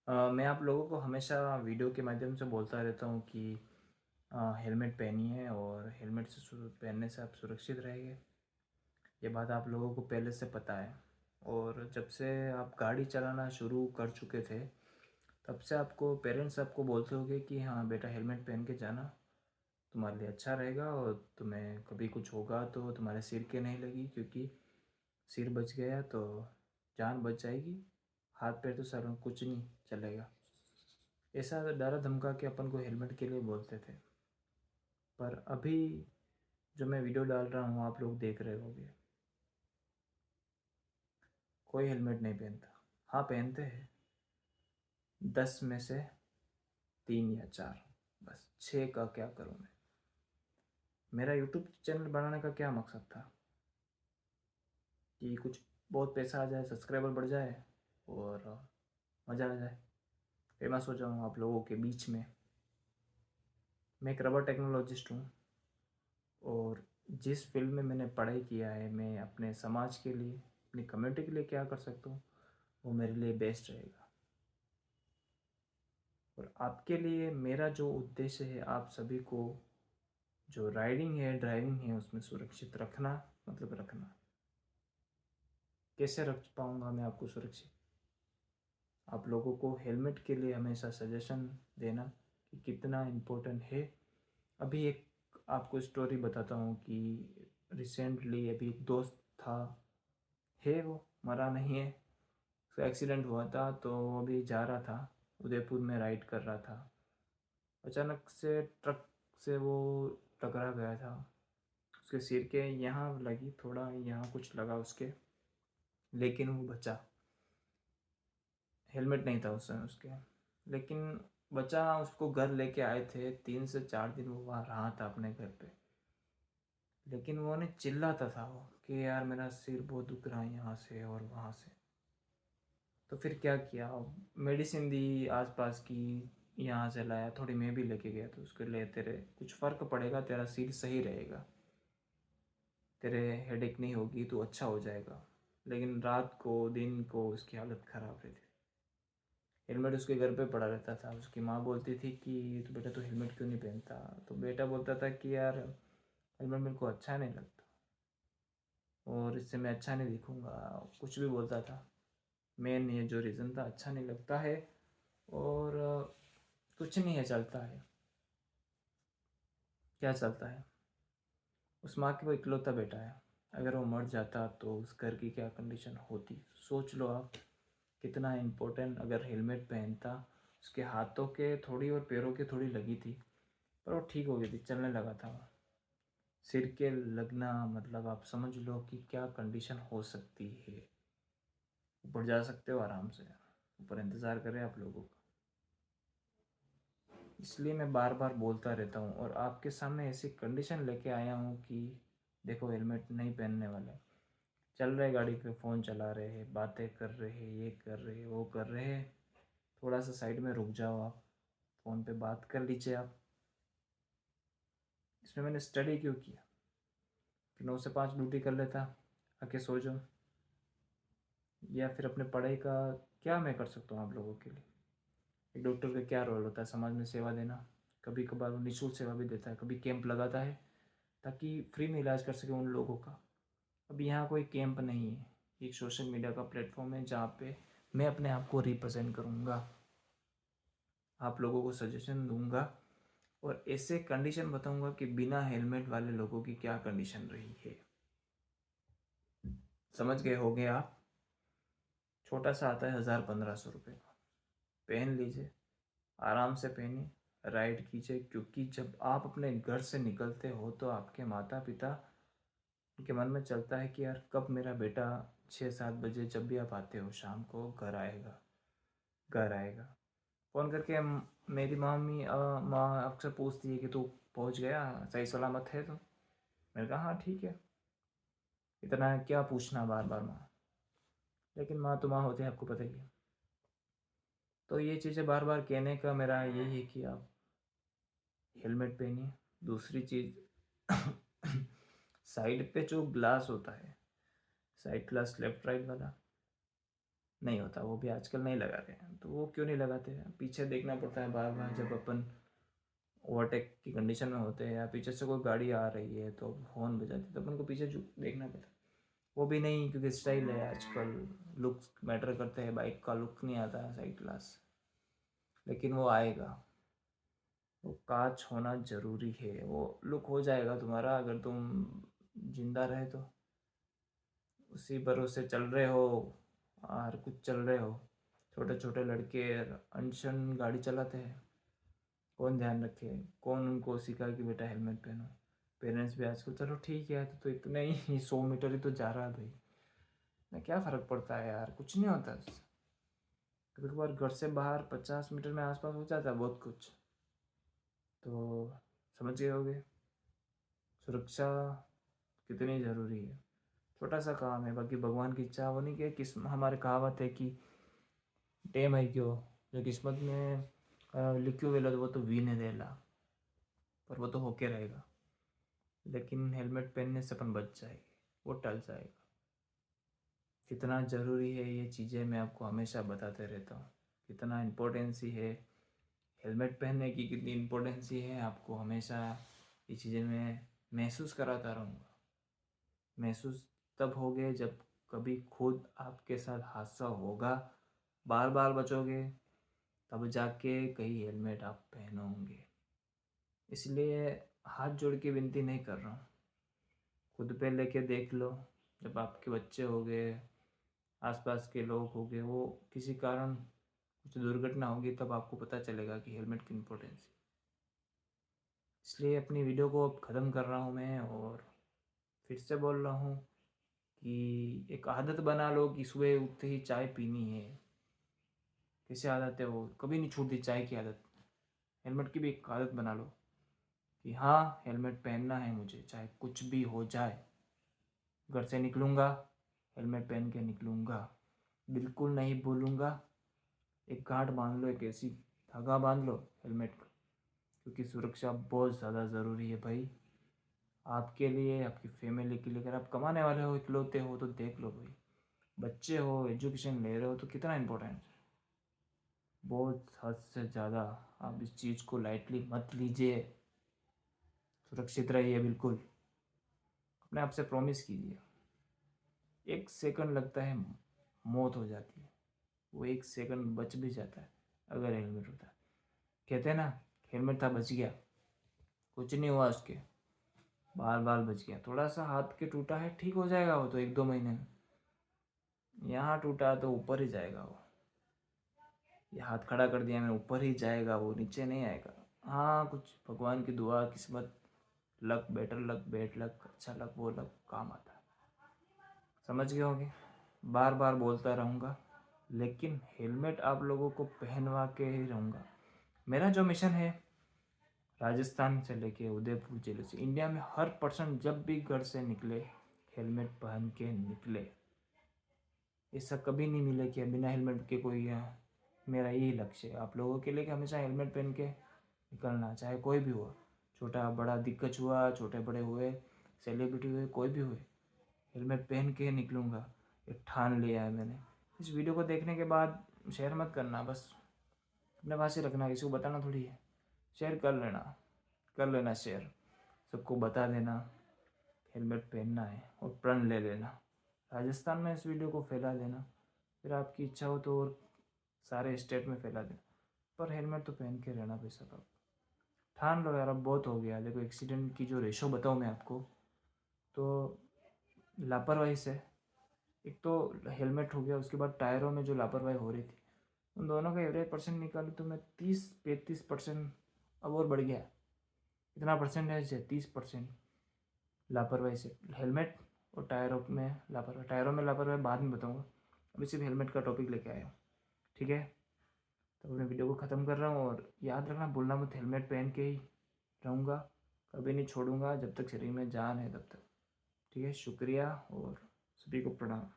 मैं आप लोगों को हमेशा वीडियो के माध्यम से बोलता रहता हूँ कि हेलमेट पहनिए और हेलमेट से पहनने से आप सुरक्षित रहेंगे। ये बात आप लोगों को पहले से पता है। और जब से आप गाड़ी चलाना शुरू कर चुके थे, तब से आपको पेरेंट्स आपको बोलते होंगे कि हाँ बेटा, हेलमेट पहन के जाना, तुम्हारे लिए अच्छा रहेगा और तुम्हें कभी कुछ होगा तो तुम्हारे सिर के नहीं लगी, क्योंकि सिर बच गया तो जान बच जाएगी, हाथ पैर तो सर कुछ नहीं चलेगा। ऐसा डरा धमका के अपन को हेलमेट के लिए बोलते थे। पर अभी जो मैं वीडियो डाल रहा हूँ, आप लोग देख रहे होंगे, कोई हेलमेट नहीं पहनता। हाँ, पहनते हैं 10 में से 3 या 4, बस 6 का क्या करूँ मैं। मेरा यूट्यूब चैनल बनाने का क्या मकसद था कि कुछ बहुत पैसा आ जाए, सब्सक्राइबर बढ़ जाए और मज़ा आ जाए, फेमस हो जाऊँ आप लोगों के बीच में। मैं एक रबर टेक्नोलॉजिस्ट हूँ और जिस फील्ड में मैंने पढ़ाई किया है, मैं अपने समाज के लिए, अपनी कम्युनिटी के लिए क्या कर सकता हूँ, वो मेरे लिए बेस्ट रहेगा। और आपके लिए मेरा जो उद्देश्य है, आप सभी को जो राइडिंग है, ड्राइविंग है, उसमें सुरक्षित रखना, मतलब रखना। कैसे रख पाऊँगा मैं आपको सुरक्षित? आप लोगों को हेलमेट के लिए हमेशा सजेशन देना कि कितना इम्पोर्टेंट है। अभी एक आपको स्टोरी बताता हूँ कि रिसेंटली अभी एक दोस्त था, है वो मरा नहीं है, उसका एक्सीडेंट हुआ था। तो वो भी जा रहा था, उदयपुर में राइड कर रहा था। अचानक से ट्रक से वो टकरा गया था। उसके सिर के यहाँ लगी, थोड़ा यहाँ कुछ लगा उसके, लेकिन वो बचा। हेलमेट नहीं था उस समय उसके, लेकिन बचा। उसको घर लेके आए थे, 3 से 4 दिन वो वहाँ रहा था अपने घर पे। लेकिन वो ने चिल्लाता था वो कि यार मेरा सिर बहुत दुख रहा है यहाँ से और वहाँ से। तो फिर क्या किया, मेडिसिन दी आसपास की, यहाँ से लाया, थोड़ी मैं भी लेके गया। तो उसके लिए तेरे कुछ फ़र्क पड़ेगा, तेरा सिर सही रहेगा, तेरे हेडेक नहीं होगी, तो अच्छा हो जाएगा। लेकिन रात को दिन को उसकी हालत ख़राब रहती थी। हेलमेट उसके घर पे पड़ा रहता था। उसकी माँ बोलती थी कि तो बेटा, तो हेलमेट क्यों नहीं पहनता? तो बेटा बोलता था कि यार, हेलमेट मेरे को अच्छा नहीं लगता और इससे मैं अच्छा नहीं दिखूँगा, कुछ भी बोलता था। मेन ये जो रीज़न था, अच्छा नहीं लगता है और कुछ नहीं है, चलता है। क्या चलता है? उस माँ की वो इकलौता बेटा है। अगर वो मर जाता तो उस घर की क्या कंडीशन होती, सोच लो आप। कितना इम्पोर्टेंट, अगर हेलमेट पहनता। उसके हाथों के थोड़ी और पैरों के थोड़ी लगी थी, पर वो ठीक हो गई थी, चलने लगा था वो। सिर के लगना मतलब आप समझ लो कि क्या कंडीशन हो सकती है। ऊपर जा सकते हो आराम से, ऊपर इंतज़ार करें आप लोगों का। इसलिए मैं बार बार बोलता रहता हूँ और आपके सामने ऐसी कंडीशन लेके आया हूँ कि देखो, हेलमेट नहीं पहनने वाले चल रहे, गाड़ी पे फ़ोन चला रहे हैं, बातें कर रहे हैं, ये कर रहे हैं, वो कर रहे हैं। थोड़ा सा साइड में रुक जाओ आप, फ़ोन पे बात कर लीजिए आप। इसमें मैंने स्टडी क्यों किया कि 9 से 5 ड्यूटी कर लेता, आके सो जाओ। या फिर अपने पढ़ाई का क्या मैं कर सकता हूँ आप लोगों के लिए? एक डॉक्टर का क्या रोल होता है? समाज में सेवा देना। कभी कभार वो निःशुल्क सेवा भी देता है, कभी कैंप लगाता है ताकि फ्री में इलाज कर सके उन लोगों का। अब यहाँ कोई कैंप नहीं है, एक सोशल मीडिया का प्लेटफॉर्म है जहाँ पे मैं अपने आप को रिप्रेजेंट करूँगा, आप लोगों को सजेशन दूंगा और ऐसे कंडीशन बताऊंगा कि बिना हेलमेट वाले लोगों की क्या कंडीशन रही है। समझ गए होंगे आप? छोटा सा आता है 1000-1500 रुपये का, पहन लीजिए, आराम से पहनिए, राइड कीजिए। क्योंकि जब आप अपने घर से निकलते हो तो आपके माता पिता, उनके मन में चलता है कि यार कब मेरा बेटा 6-7 बजे, जब भी आप आते हो शाम को, घर आएगा, घर आएगा। फ़ोन करके मेरी माँ अक्सर पूछती है कि तू पहुँच गया, सही सलामत है? तो मैंने कहा हाँ ठीक है, इतना क्या पूछना बार बार माँ। लेकिन माँ तो माँ होती है, आपको पता ही है। तो ये चीज़ें बार बार कहने का मेरा यही है कि आप हेलमेट पहनिए। दूसरी चीज़, साइड पे जो ग्लास होता है, साइड ग्लास लेफ्ट राइट वाला नहीं होता, वो भी आजकल नहीं लगा रहे हैं। तो वो क्यों नहीं लगाते हैं? पीछे देखना पड़ता है बार बार जब अपन ओवरटेक की कंडीशन में होते हैं या पीछे से कोई गाड़ी आ रही है तो हॉर्न बजाती है तो अपन को पीछे देखना पड़ता है। वो भी नहीं, क्योंकि स्टाइल है आजकल, लुक्स मैटर करते हैं, बाइक का लुक नहीं आता है साइड ग्लास, लेकिन वो आएगा। वो कांच होना ज़रूरी है, वो लुक हो जाएगा तुम्हारा अगर तुम जिंदा रहे तो। उसी भरोसे चल रहे हो और कुछ चल रहे हो। छोटे छोटे लड़के अनशन गाड़ी चलाते हैं, कौन ध्यान रखे, कौन उनको सिखा कि बेटा हेलमेट पहनो। पेरेंट्स भी आजकल चलो ठीक है तो इतना ही 100 मीटर ही तो जा रहा है भाई, ना क्या फ़र्क पड़ता है यार, कुछ नहीं होता उससे। कभी कभार घर से बाहर 50 मीटर में आसपास हो जाता है बहुत कुछ। तो समझ गए होगे सुरक्षा कितनी ज़रूरी है। छोटा सा काम है, बाकी भगवान की इच्छा वो नहीं कि हमारे कहावत है कि टेम है क्यों, जो किस्मत में लिखी हुई वो तो वी ने देला, पर वो तो होके रहेगा। लेकिन हेलमेट पहनने से अपन बच जाएंगे, वो टल जाएगा। कितना ज़रूरी है ये चीज़ें मैं आपको हमेशा बताते रहता हूँ, कितना इम्पोर्टेंसी है हेलमेट पहनने की, कितनी इम्पोर्टेंसी है आपको हमेशा ये चीज़ें मैं महसूस कराता रहूँगा। महसूस तब होगे जब कभी खुद आपके साथ हादसा होगा, बार बार बचोगे, तब जाके कहीं हेलमेट आप पहनोगे। इसलिए हाथ जोड़ के विनती नहीं कर रहा हूँ, खुद पे लेके देख लो। जब आपके बच्चे हो गए, आसपास के लोग हो गए, वो किसी कारण कुछ दुर्घटना होगी, तब आपको पता चलेगा कि हेलमेट की इम्पोर्टेंस है। इसलिए अपनी वीडियो को अब ख़त्म कर रहा हूँ मैं, और फिर से बोल रहा हूँ कि एक आदत बना लो कि सुबह उठते ही चाय पीनी है। कैसे आदत है वो, कभी नहीं छूटती चाय की आदत। हेलमेट की भी एक आदत बना लो कि हाँ हेलमेट पहनना है मुझे, चाहे कुछ भी हो जाए। घर से निकलूँगा हेलमेट पहन के निकलूँगा, बिल्कुल नहीं भूलूँगा। एक गांठ बांध लो, एक ऐसी धागा बांध लो हेलमेट का, क्योंकि सुरक्षा बहुत ज़्यादा ज़रूरी है भाई, आपके लिए, आपकी फैमिली के लिए। अगर आप कमाने वाले हो, इकलौते हो, तो देख लो भाई, बच्चे हो, एजुकेशन ले रहे हो तो कितना इम्पोर्टेंट है। बहुत हद से ज़्यादा आप इस चीज़ को लाइटली मत लीजिए। सुरक्षित रहिए बिल्कुल, अपने आप से प्रॉमिस कीजिए। 1 सेकंड लगता है, मौत हो जाती है, वो 1 सेकंड बच भी जाता है अगर हेलमेट होता है। कहते हैं ना, हेलमेट था बच गया, कुछ नहीं हुआ उसके, बाल बाल बच गया। थोड़ा सा हाथ के टूटा है, ठीक हो जाएगा वो तो 1-2 महीने में। यहाँ टूटा तो ऊपर ही जाएगा वो, ये हाथ खड़ा कर दिया मैंने, ऊपर ही जाएगा वो, नीचे नहीं आएगा। हाँ कुछ भगवान की दुआ, किस्मत, luck, better luck, bad luck, अच्छा लक, वो लक काम आता है। समझ गए होंगे, बार बार बोलता रहूँगा, लेकिन हेलमेट आप लोगों को पहनवा के ही रहूँगा। मेरा जो मिशन है, राजस्थान से लेके उदयपुर जिले से इंडिया में हर पर्सन जब भी घर से निकले हेलमेट पहन के निकले। ऐसा कभी नहीं मिले कि बिना हेलमेट के कोई मेरा यही लक्ष्य है आप लोगों के लिए कि हमेशा हेलमेट पहन के निकलना, चाहे कोई भी हुआ, छोटा बड़ा दिक्कत हुआ, छोटे बड़े हुए, सेलिब्रिटी हुए, कोई भी हुए, हेलमेट पहन के निकलूँगा, ये ठान लिया है मैंने। इस वीडियो को देखने के बाद शेयर मत करना, बस अपने पास ही रखना, किसी को बताना थोड़ी है। शेयर कर लेना शेयर, सबको बता देना हेलमेट पहनना है और प्रण ले लेना। राजस्थान में इस वीडियो को फैला देना, फिर आपकी इच्छा हो तो और सारे स्टेट में फैला देना, पर हेलमेट तो पहन के रहना भाई साहब। ठान लो यार, अब बहुत हो गया। देखो एक्सीडेंट की जो रेशो बताऊँ मैं आपको, तो लापरवाही से, एक तो हेलमेट हो गया, उसके बाद टायरों में जो लापरवाही हो रही थी, उन दोनों का एवरेज परसेंट निकालूँ तो मैं 30-35% अब और बढ़ गया। इतना परसेंटेज है 30% लापरवाही से। हेलमेट और टायरों में लापरवाही, टायरों में लापरवाही बाद में बताऊँगा, अभी सिर्फ हेलमेट का टॉपिक लेके आया हूँ, ठीक है। तो अपने वीडियो को ख़त्म कर रहा हूँ, और याद रखना, भूलना मत, हेलमेट पहन के ही रहूँगा, कभी नहीं छोड़ूंगा जब तक शरीर में जान है तब तक, ठीक है। शुक्रिया और सभी को प्रणाम।